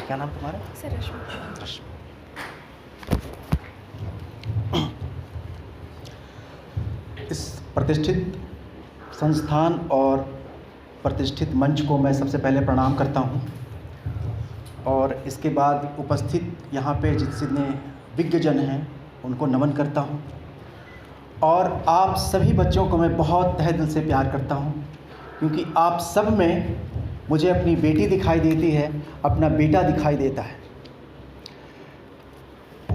क्या नाम तुम्हारा? सर रश्मि। इस प्रतिष्ठित संस्थान और प्रतिष्ठित मंच को मैं सबसे पहले प्रणाम करता हूँ और इसके बाद उपस्थित यहाँ पे जितने विज्ञजन हैं उनको नमन करता हूँ और आप सभी बच्चों को मैं बहुत तहे दिल से प्यार करता हूँ क्योंकि आप सब में मुझे अपनी बेटी दिखाई देती है, अपना बेटा दिखाई देता है।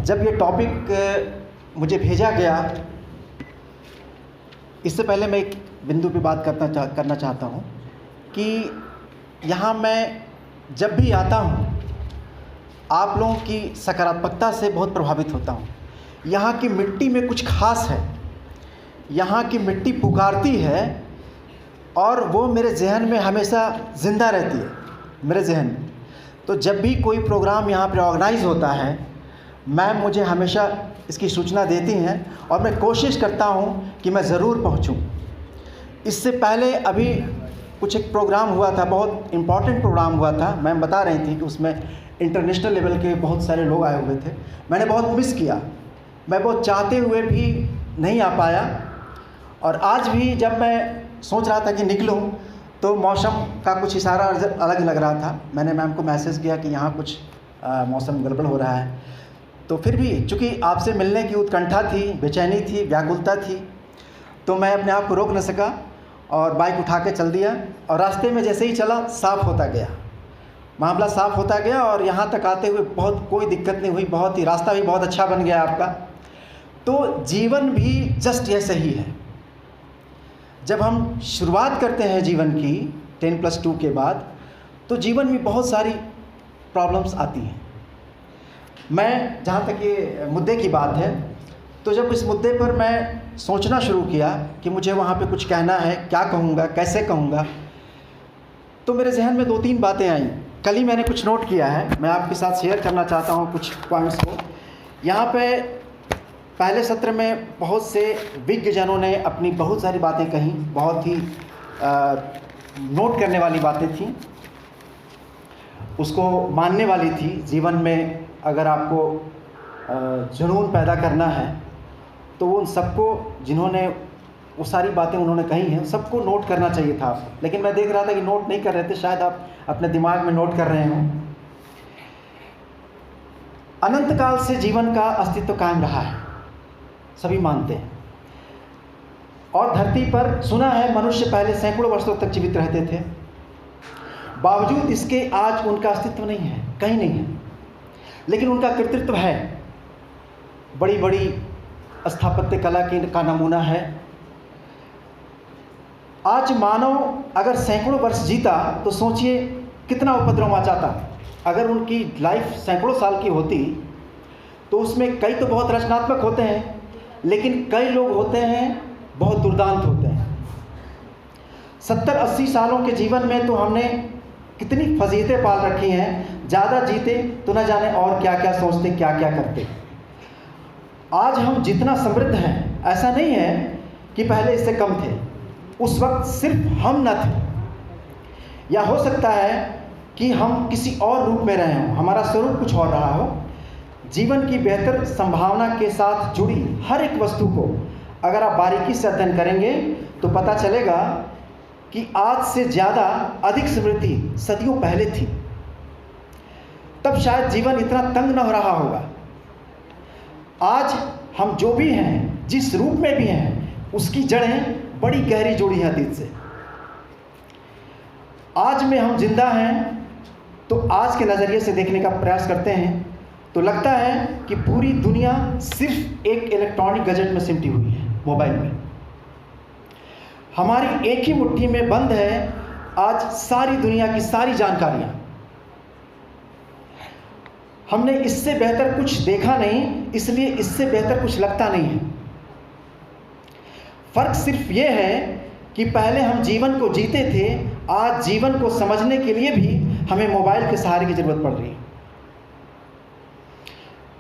जब ये टॉपिक मुझे भेजा गया, इससे पहले मैं एक बिंदु पे बात करना चाहता हूँ कि यहाँ मैं जब भी आता हूँ आप लोगों की सकारात्मकता से बहुत प्रभावित होता हूँ। यहाँ की मिट्टी में कुछ खास है, यहाँ की मिट्टी पुकारती है और वो मेरे जहन में हमेशा ज़िंदा रहती है, मेरे जहन में। तो जब भी कोई प्रोग्राम यहाँ पर ऑर्गेनाइज़ होता है, मैम मुझे हमेशा इसकी सूचना देती हैं और मैं कोशिश करता हूँ कि मैं ज़रूर पहुँचूँ। इससे पहले अभी कुछ एक प्रोग्राम हुआ था, बहुत इम्पॉर्टेंट प्रोग्राम हुआ था। मैम बता रही थी कि उसमें इंटरनेशनल लेवल के बहुत सारे लोग आए हुए थे। मैंने बहुत मिस किया, मैं बहुत चाहते हुए भी नहीं आ पाया। और आज भी जब मैं सोच रहा था कि निकलूं तो मौसम का कुछ इशारा अलग लग रहा था। मैंने मैम को मैसेज किया कि यहाँ कुछ मौसम गड़बड़ हो रहा है। तो फिर भी चूँकि आपसे मिलने की उत्कंठा थी, बेचैनी थी, व्याकुलता थी, तो मैं अपने आप को रोक न सका और बाइक उठा के चल दिया। और रास्ते में जैसे ही चला साफ़ होता गया, मामला साफ़ होता गया और यहाँ तक आते हुए बहुत कोई दिक्कत नहीं हुई। बहुत ही रास्ता भी बहुत अच्छा बन गया आपका। तो जीवन भी जस्ट ऐसे ही है। जब हम शुरुआत करते हैं जीवन की 10+2 के बाद, तो जीवन में बहुत सारी प्रॉब्लम्स आती हैं। मैं जहाँ तक ये मुद्दे की बात है, तो जब इस मुद्दे पर मैं सोचना शुरू किया कि मुझे वहाँ पे कुछ कहना है, क्या कहूँगा, कैसे कहूँगा, तो मेरे जहन में 2-3 बातें आईं। कल ही मैंने कुछ नोट किया है, मैं आपके साथ शेयर करना चाहता हूँ कुछ पॉइंट्स को। यहाँ पे पहले सत्र में बहुत से विज्ञजनों ने अपनी बहुत सारी बातें कहीं, बहुत ही नोट करने वाली बातें थीं, उसको मानने वाली थी। जीवन में अगर आपको जुनून पैदा करना है तो उन सबको, जिन्होंने वो सारी बातें उन्होंने कही हैं, सबको नोट करना चाहिए था आपको। लेकिन मैं देख रहा था कि नोट नहीं कर रहे थे, शायद आप अपने दिमाग में नोट कर रहे हों। अनंत काल से जीवन का अस्तित्व कायम रहा है, सभी मानते हैं। और धरती पर सुना है मनुष्य पहले सैकड़ों वर्षों तक जीवित रहते थे, बावजूद इसके आज उनका अस्तित्व नहीं है, कहीं नहीं है। लेकिन उनका कृतित्व है, बड़ी बड़ी स्थापत्य कला का नमूना है। आज मानव अगर सैकड़ों वर्ष जीता तो सोचिए कितना उपद्रव मचाता। अगर उनकी लाइफ सैकड़ों साल की होती तो उसमें कई तो बहुत रचनात्मक होते हैं, लेकिन कई लोग होते हैं बहुत दुर्दांत होते हैं। 70-80 सालों के जीवन में तो हमने कितनी फजीहतें पाल रखी हैं। ज़्यादा जीते तो न जाने और क्या क्या सोचते, क्या क्या करते। आज हम जितना समृद्ध हैं, ऐसा नहीं है कि पहले इससे कम थे। उस वक्त सिर्फ हम न थे, या हो सकता है कि हम किसी और रूप में रहे हों, हमारा स्वरूप कुछ और रहा हो। जीवन की बेहतर संभावना के साथ जुड़ी हर एक वस्तु को अगर आप बारीकी से अध्ययन करेंगे तो पता चलेगा कि आज से ज़्यादा अधिक समृद्धि सदियों पहले थी। तब शायद जीवन इतना तंग न हो रहा होगा। आज हम जो भी हैं, जिस रूप में भी हैं, उसकी जड़ें बड़ी गहरी जुड़ी हैं अतीत से। आज में हम जिंदा हैं तो आज के नज़रिए से देखने का प्रयास करते हैं तो लगता है कि पूरी दुनिया सिर्फ एक इलेक्ट्रॉनिक गैजेट में सिमटी हुई है, मोबाइल में। हमारी एक ही मुट्ठी में बंद है आज सारी दुनिया की सारी जानकारियां। हमने इससे बेहतर कुछ देखा नहीं, इसलिए इससे बेहतर कुछ लगता नहीं है। फर्क सिर्फ ये है कि पहले हम जीवन को जीते थे, आज जीवन को समझने के लिए भी हमें मोबाइल के सहारे की जरूरत पड़ रही है।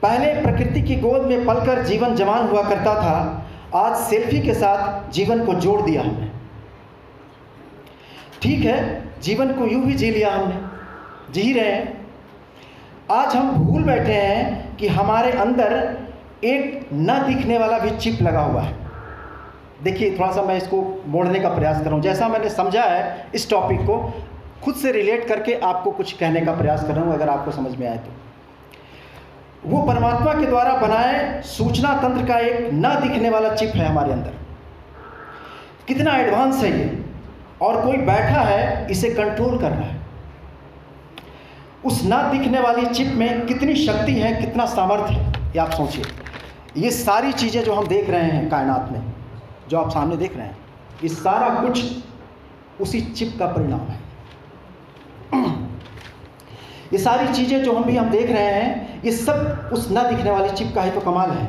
पहले प्रकृति की गोद में पलकर जीवन जवान हुआ करता था, आज सेल्फी के साथ जीवन को जोड़ दिया हमने। ठीक है, जीवन को यूं ही जी लिया हमने, जी रहे हैं, आज हम भूल बैठे हैं कि हमारे अंदर एक न दिखने वाला भी चिप लगा हुआ है। देखिए, थोड़ा सा मैं इसको मोड़ने का प्रयास कर रहा हूँ। जैसा मैंने समझा है इस टॉपिक को, खुद से रिलेट करके आपको कुछ कहने का प्रयास कर रहा हूँ, अगर आपको समझ में आए तो। वो परमात्मा के द्वारा बनाए सूचना तंत्र का एक न दिखने वाला चिप है हमारे अंदर। कितना एडवांस है ये, और कोई बैठा है इसे कंट्रोल कर रहा है। उस ना दिखने वाली चिप में कितनी शक्ति है, कितना सामर्थ्य है, ये आप सोचिए। ये सारी चीज़ें जो हम देख रहे हैं कायनात में, जो आप सामने देख रहे हैं, ये सारा कुछ उसी चिप का परिणाम है। ये सारी चीज़ें जो हम देख रहे हैं, ये सब उस ना दिखने वाली चिप का ही तो कमाल है।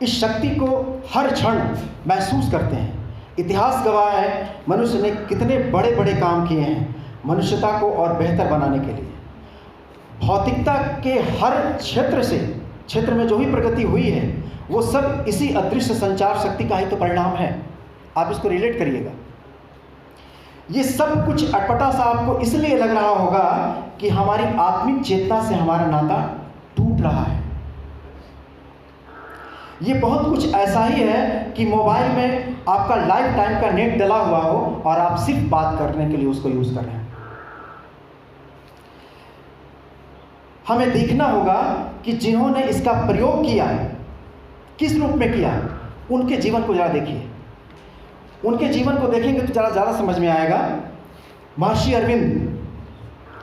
इस शक्ति को हर क्षण महसूस करते हैं। इतिहास गवाह है, मनुष्य ने कितने बड़े बड़े काम किए हैं मनुष्यता को और बेहतर बनाने के लिए। भौतिकता के हर क्षेत्र में जो भी प्रगति हुई है, वो सब इसी अदृश्य संचार शक्ति का ही तो परिणाम है। आप इसको रिलेट करिएगा। ये सब कुछ अटपटा सा आपको इसलिए लग रहा होगा कि हमारी आत्मिक चेतना से हमारा नाता टूट रहा है। ये बहुत कुछ ऐसा ही है कि मोबाइल में आपका लाइफ टाइम का नेट डला हुआ हो और आप सिर्फ बात करने के लिए उसको यूज़ कर रहे हैं। हमें देखना होगा कि जिन्होंने इसका प्रयोग किया है, किस रूप में किया है, उनके जीवन को ज़रा देखिए। उनके जीवन को देखेंगे तो ज़्यादा समझ में आएगा। महर्षि अरविंद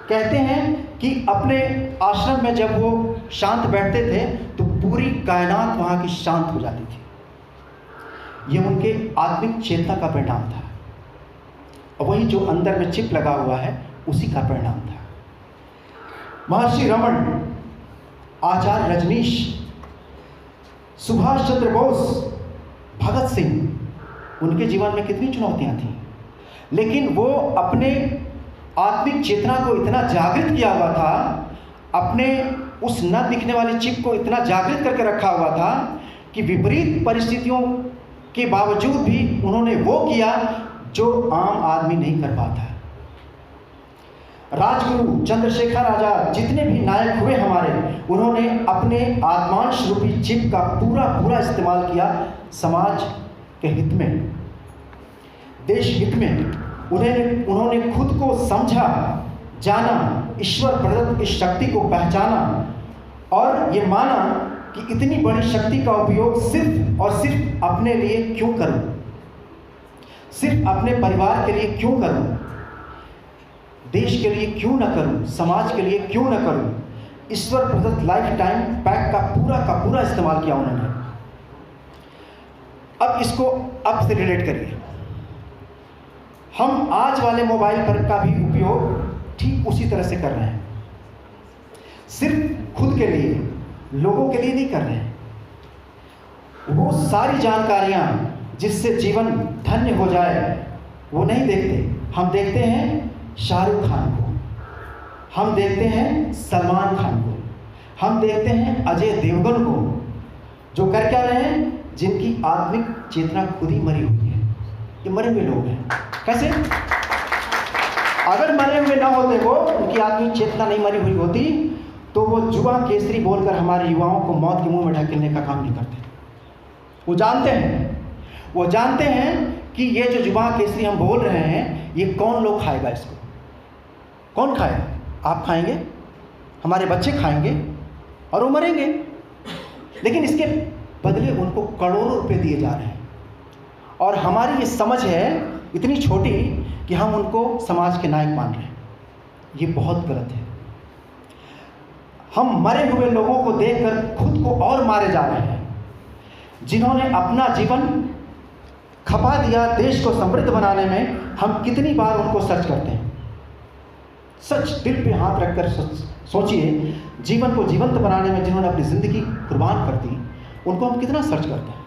कहते हैं कि अपने आश्रम में जब वो शांत बैठते थे तो पूरी कायनात वहाँ की शांत हो जाती थी। ये उनके आत्मिक चेतना का परिणाम था, और वही जो अंदर में चिप लगा हुआ है उसी का परिणाम था। महर्षि रमन, आचार्य रजनीश, सुभाष चंद्र बोस, भगत सिंह, उनके जीवन में कितनी चुनौतियां थीं, लेकिन वो अपने आत्मिक चेतना को इतना जागृत किया हुआ था, अपने उस न दिखने वाली चिप को इतना जागृत करके रखा हुआ था कि विपरीत परिस्थितियों के बावजूद भी उन्होंने वो किया जो आम आदमी नहीं कर पाता। राजगुरु चंद्रशेखर आजाद, जितने भी नायक हुए हमारे, उन्होंने अपने आत्मांश रूपी चिप का पूरा इस्तेमाल किया समाज के हित में, देश हित में। उन्होंने खुद को समझा, जाना, ईश्वर प्रदत्त इस शक्ति को पहचाना और ये माना कि इतनी बड़ी शक्ति का उपयोग सिर्फ और सिर्फ अपने लिए क्यों करूं, सिर्फ अपने परिवार के लिए क्यों करूं, देश के लिए क्यों न करूं, समाज के लिए क्यों न करूं। ईश्वर प्रदत्त लाइफ टाइम पैक का पूरा इस्तेमाल किया उन्होंने। अब इसको अब से रिलेट करिए। हम आज वाले मोबाइल पर का भी उपयोग ठीक उसी तरह से कर रहे हैं, सिर्फ खुद के लिए, लोगों के लिए नहीं कर रहे हैं। वो सारी जानकारियां जिससे जीवन धन्य हो जाए वो नहीं देखते। हम देखते हैं शाहरुख खान को, हम देखते हैं सलमान खान को, हम देखते हैं अजय देवगन को, जो कर क्या रहे हैं, जिनकी आत्मिक चेतना खुद ही मरी हुई है। ये मरे हुए लोग हैं। कैसे? अगर मरे हुए ना होते वो, उनकी आत्मिक चेतना नहीं मरी हुई होती, तो वो जुआ केसरी बोलकर हमारे युवाओं को मौत के मुंह में ढकेलने का काम नहीं करते। वो जानते हैं कि ये जो जुआ केसरी हम बोल रहे हैं, ये कौन लोग खाएगा इसको? कौन खाएगा? आप खाएंगे, हमारे बच्चे खाएंगे, और वो मरेंगे। लेकिन इसके बदले उनको करोड़ों रुपए दिए जा रहे हैं, और हमारी ये समझ है इतनी छोटी कि हम उनको समाज के नायक मान रहे हैं। ये बहुत गलत है। हम मरे हुए लोगों को देखकर खुद को और मारे जा रहे हैं, जिन्होंने अपना जीवन खपा दिया देश को समृद्ध बनाने में। हम कितनी बार उनको सर्च करते हैं। सच दिल पे हाथ रखकर सोचिए, जीवन को जीवंत बनाने में जिन्होंने अपनी ज़िंदगी कुर्बान कर दी, उनको हम कितना सर्च करते हैं।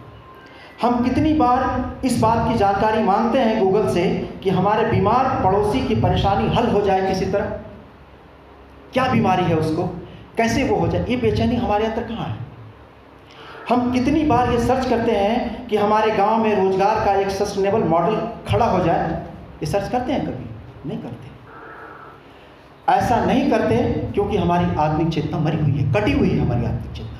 हम कितनी बार इस बात की जानकारी मांगते हैं गूगल से कि हमारे बीमार पड़ोसी की परेशानी हल हो जाए किसी तरह, क्या बीमारी है उसको, कैसे वो हो जाए। ये बेचैनी हमारे अंदर कहाँ है? हम कितनी बार ये सर्च करते हैं कि हमारे गांव में रोजगार का एक सस्टेनेबल मॉडल खड़ा हो जाए। ये सर्च करते हैं? कभी नहीं करते। ऐसा नहीं करते क्योंकि हमारी आत्मिक चेतना मरी हुई है, कटी हुई है हमारी आत्मिक चेतना।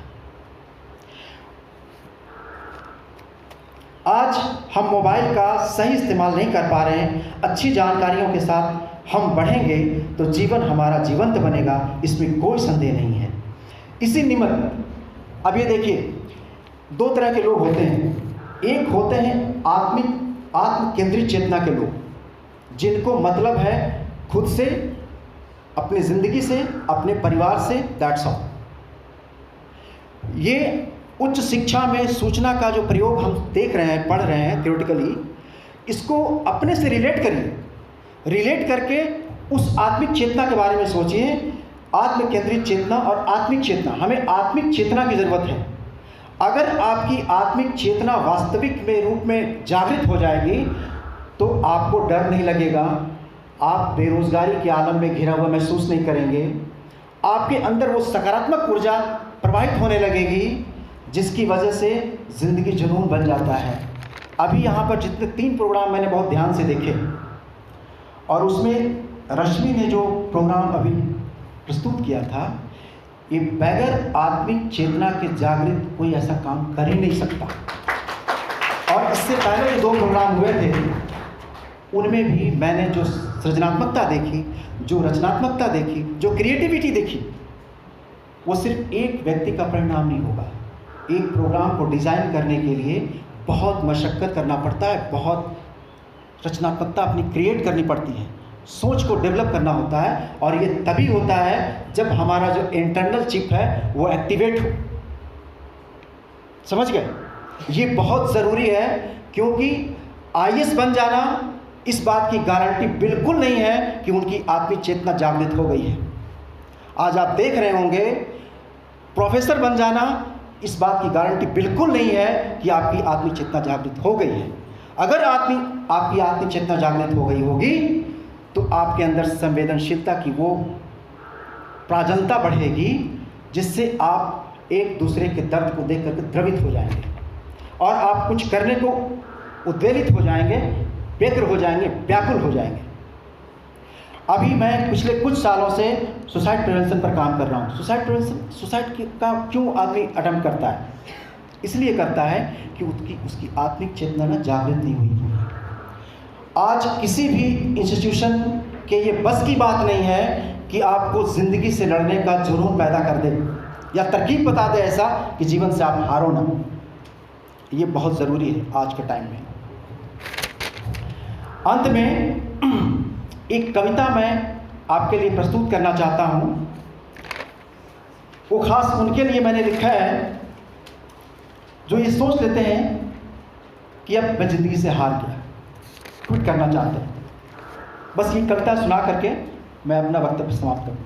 आज हम मोबाइल का सही इस्तेमाल नहीं कर पा रहे हैं। अच्छी जानकारियों के साथ हम बढ़ेंगे तो जीवन हमारा जीवंत बनेगा, इसमें कोई संदेह नहीं है। इसी निमित्त अब ये देखिए, दो तरह के लोग होते हैं। एक होते हैं आत्म केंद्रित चेतना के लोग, जिनको मतलब है खुद से, अपनी ज़िंदगी से, अपने परिवार से, दैट्स ऑल। ये उच्च शिक्षा में सूचना का जो प्रयोग हम देख रहे हैं, पढ़ रहे हैं थ्योरेटिकली, इसको अपने से रिलेट करिए। रिलेट करके उस आत्मिक चेतना के बारे में सोचिए। आत्म केंद्रित चेतना और आत्मिक चेतना, हमें आत्मिक चेतना की ज़रूरत है। अगर आपकी आत्मिक चेतना वास्तविक में रूप में जागृत हो जाएगी तो आपको डर नहीं लगेगा, आप बेरोजगारी के आलम में घिरा हुआ महसूस नहीं करेंगे, आपके अंदर वो सकारात्मक ऊर्जा प्रवाहित होने लगेगी जिसकी वजह से ज़िंदगी जुनून बन जाता है। अभी यहाँ पर जितने 3 प्रोग्राम मैंने बहुत ध्यान से देखे और उसमें रश्मि ने जो प्रोग्राम अभी प्रस्तुत किया था, ये बगैर आत्मिक चेतना के जागृत कोई ऐसा काम कर ही नहीं सकता। और इससे पहले जो 2 प्रोग्राम हुए थे उनमें भी मैंने जो सृजनात्मकता देखी, जो रचनात्मकता देखी, जो क्रिएटिविटी देखी, वो सिर्फ एक व्यक्ति का परिणाम नहीं होगा। एक प्रोग्राम को डिज़ाइन करने के लिए बहुत मशक्क़त करना पड़ता है, बहुत रचनात्मकता अपनी क्रिएट करनी पड़ती है, सोच को डेवलप करना होता है। और ये तभी होता है जब हमारा जो इंटरनल चिप है वो एक्टिवेट हो। समझ गए? ये बहुत ज़रूरी है, क्योंकि आईएएस बन जाना इस बात की गारंटी बिल्कुल नहीं है कि उनकी आत्मिक चेतना जागृत हो गई है। आज आप देख रहे होंगे प्रोफेसर बन जाना इस बात की गारंटी बिल्कुल नहीं है कि आपकी आत्मिक चेतना जागृत हो गई है। अगर आपकी आत्मिक चेतना जागृत हो गई होगी तो आपके अंदर संवेदनशीलता की वो प्राजलता बढ़ेगी, जिससे आप एक दूसरे के दर्द को देख करके द्रवित हो जाएंगे और आप कुछ करने को उद्वेलित हो जाएंगे, व्यग्र हो जाएंगे, व्याकुल हो जाएंगे। अभी मैं पिछले कुछ सालों से सुसाइड प्रिवेंशन पर काम कर रहा हूँ। सुसाइड का क्यों आदमी अटेम्प्ट करता है? इसलिए करता है कि उसकी आत्मिक चेतना ना जागृत नहीं हुई। आज किसी भी इंस्टीट्यूशन के ये बस की बात नहीं है कि आपको ज़िंदगी से लड़ने का जुनून पैदा कर दे या तरकीब बता दे ऐसा कि जीवन से आप हारो ना। ये बहुत ज़रूरी है आज के टाइम में। अंत में एक कविता मैं आपके लिए प्रस्तुत करना चाहता हूँ। वो खास उनके लिए मैंने लिखा है जो ये सोच लेते हैं कि अब मैं ज़िंदगी से हार गया, क्विट करना चाहते हैं। बस ये कविता सुना करके मैं अपना वक्तव्य समाप्त करूँगा।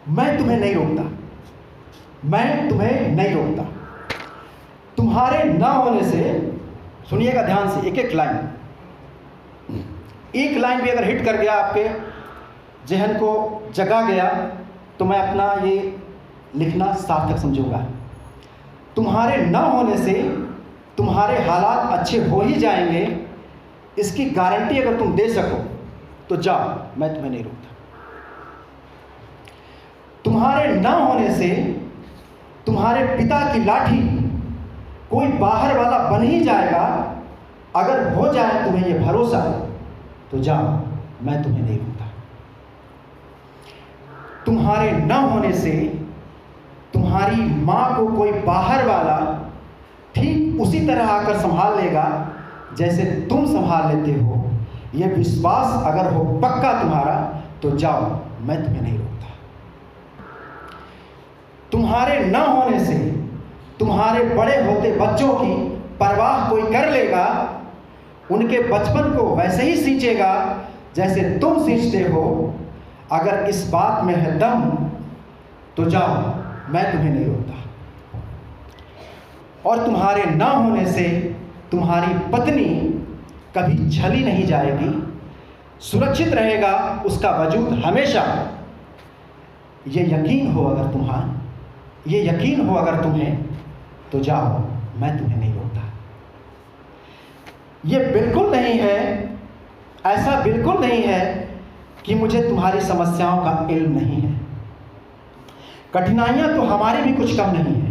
मैं तुम्हें नहीं रोकता, मैं तुम्हें नहीं रोकता, तुम्हारे ना होने से, सुनिएगा ध्यान से, एक लाइन भी अगर हिट कर गया, आपके जहन को जगा गया, तो मैं अपना ये लिखना सार्थक समझूंगा। तुम्हारे ना होने से तुम्हारे हालात अच्छे हो ही जाएंगे, इसकी गारंटी अगर तुम दे सको तो जाओ, मैं तुम्हें नहीं रोकता। तुम्हारे ना होने से तुम्हारे पिता की लाठी कोई बाहर वाला बन ही जाएगा, अगर हो जाए तुम्हें ये भरोसा तो जाओ, मैं तुम्हें नहीं रोकता। तुम्हारे न होने से तुम्हारी माँ को कोई बाहर वाला ठीक उसी तरह आकर संभाल लेगा जैसे तुम संभाल लेते हो। यह विश्वास अगर हो पक्का तुम्हारा तो जाओ, मैं तुम्हें नहीं रोकता। तुम्हारे न होने से तुम्हारे बड़े होते बच्चों की परवाह कोई कर लेगा, उनके बचपन को वैसे ही सींचेगा जैसे तुम सींचते हो। अगर इस बात में है दम तो जाओ, मैं तुम्हें नहीं रोकता। और तुम्हारे ना होने से तुम्हारी पत्नी कभी छली नहीं जाएगी, सुरक्षित रहेगा उसका वजूद हमेशा। ये यकीन हो अगर तुम्हें तो जाओ, मैं तुम्हें नहीं रोकता। ये बिल्कुल नहीं है, ऐसा बिल्कुल नहीं है कि मुझे तुम्हारी समस्याओं का इल्म नहीं है। कठिनाइयां तो हमारी भी कुछ कम नहीं है।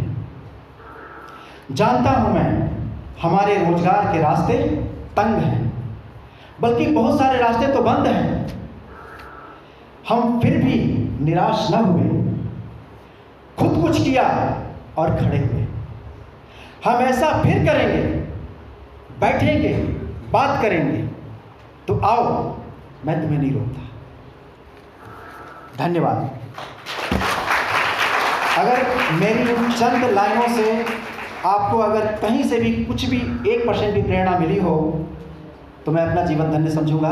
जानता हूं मैं, हमारे रोजगार के रास्ते तंग हैं, बल्कि बहुत सारे रास्ते तो बंद हैं। हम फिर भी निराश न हुए, खुद कुछ किया और खड़े हुए। हम ऐसा फिर करेंगे, बैठेंगे, बात करेंगे। तो आओ, मैं तुम्हें नहीं रोकता। धन्यवाद। अगर मेरी चंद लाइनों से आपको अगर कहीं से भी कुछ भी 1% भी प्रेरणा मिली हो तो मैं अपना जीवन धन्य समझूंगा।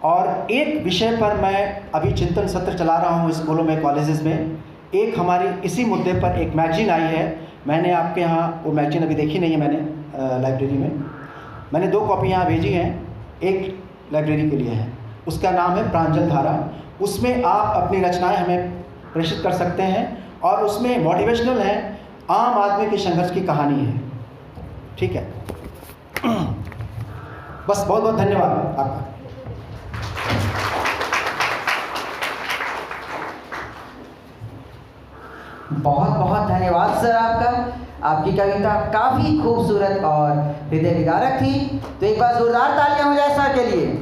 और एक विषय पर मैं अभी चिंतन सत्र चला रहा हूं स्कूलों में, कॉलेजेस में। एक हमारी इसी मुद्दे पर एक मैगजीन आई है। मैंने आपके यहाँ वो मैगजीन अभी देखी नहीं है, मैंने लाइब्रेरी में मैंने 2 कॉपी यहाँ भेजी हैं, एक लाइब्रेरी के लिए है। उसका नाम है प्रांजल धारा। उसमें आप अपनी रचनाएं हमें प्रेषित कर सकते हैं और उसमें मोटिवेशनल है, आम आदमी के संघर्ष की कहानी है। ठीक है, बस बहुत बहुत धन्यवाद आपका। बहुत बहुत धन्यवाद सर आपका। आपकी कविता काफ़ी खूबसूरत और हृदय विदारक थी। तो एक बार जोरदार तालियां हो जाए सर के लिए।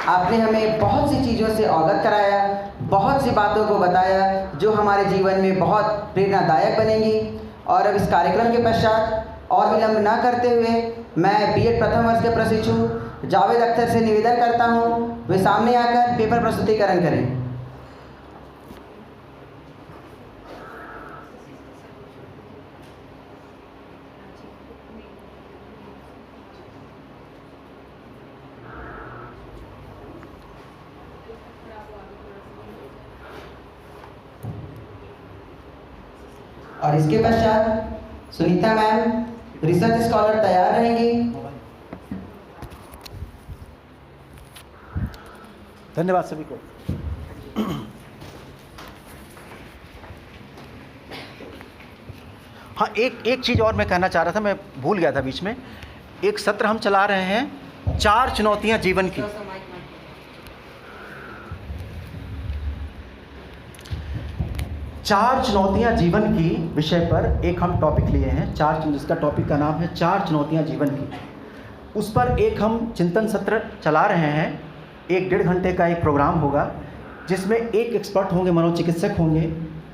आपने हमें बहुत सी चीज़ों से अवगत कराया, बहुत सी बातों को बताया जो हमारे जीवन में बहुत प्रेरणादायक बनेंगी। और अब इस कार्यक्रम के पश्चात और विलंब ना करते हुए मैं बीएड प्रथम वर्ष के प्रशिक्षु जावेद अख्तर से निवेदन करता हूँ, वे सामने आकर पेपर प्रस्तुतिकरण करें। और इसके पश्चात सुनीता मैम रिसर्च स्कॉलर तैयार रहेंगी। धन्यवाद सभी को। हाँ, एक चीज़ और मैं कहना चाह रहा था, मैं भूल गया था बीच में। एक सत्र हम चला रहे हैं 4 चुनौतियां जीवन की। 4 चुनौतियां जीवन की विषय पर एक हम टॉपिक लिए हैं। जिसका टॉपिक का नाम है 4 चुनौतियां जीवन की। उस पर एक हम चिंतन सत्र चला रहे हैं। 1-1.5 घंटे का एक प्रोग्राम होगा जिसमें एक एक्सपर्ट होंगे, मनोचिकित्सक होंगे,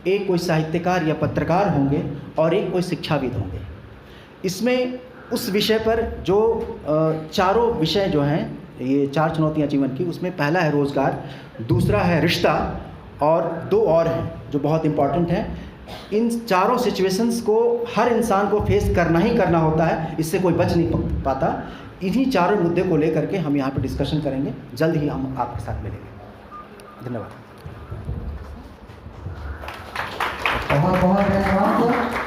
एक कोई साहित्यकार या पत्रकार होंगे और एक कोई शिक्षाविद होंगे। इसमें उस विषय पर जो चारों विषय जो हैं, ये 4 चुनौतियां जीवन की, उसमें पहला है रोज़गार, दूसरा है रिश्ता और 2 और हैं जो बहुत इम्पॉर्टेंट हैं। इन चारों सिचुएशंस को हर इंसान को फेस करना ही करना होता है, इससे कोई बच नहीं पाता। इन्हीं चारों मुद्दे को लेकर के हम यहाँ पर डिस्कशन करेंगे। जल्द ही हम आपके साथ मिलेंगे। धन्यवाद। बहुत बहुत धन्यवाद।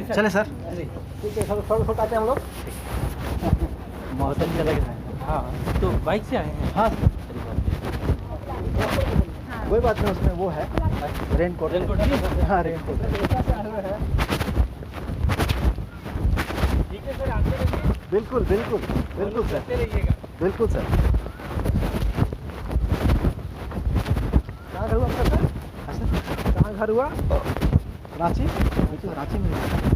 चले सर। ठीक है, थोड़ा आते हैं हम लोग। बहुत अच्छा लग रहा है। हाँ, तो बाइक से आए हैं। हाँ, कोई बात नहीं, उसमें वो है रेनकोट। हाँ, रेनकोट। ठीक है सर, आते रहिए। बिल्कुल बिल्कुल बिल्कुल सर, रहिएगा। बिल्कुल सर। कहाँ घर हुआ आपका सर? कहाँ घर हुआ? रांची, रांची में।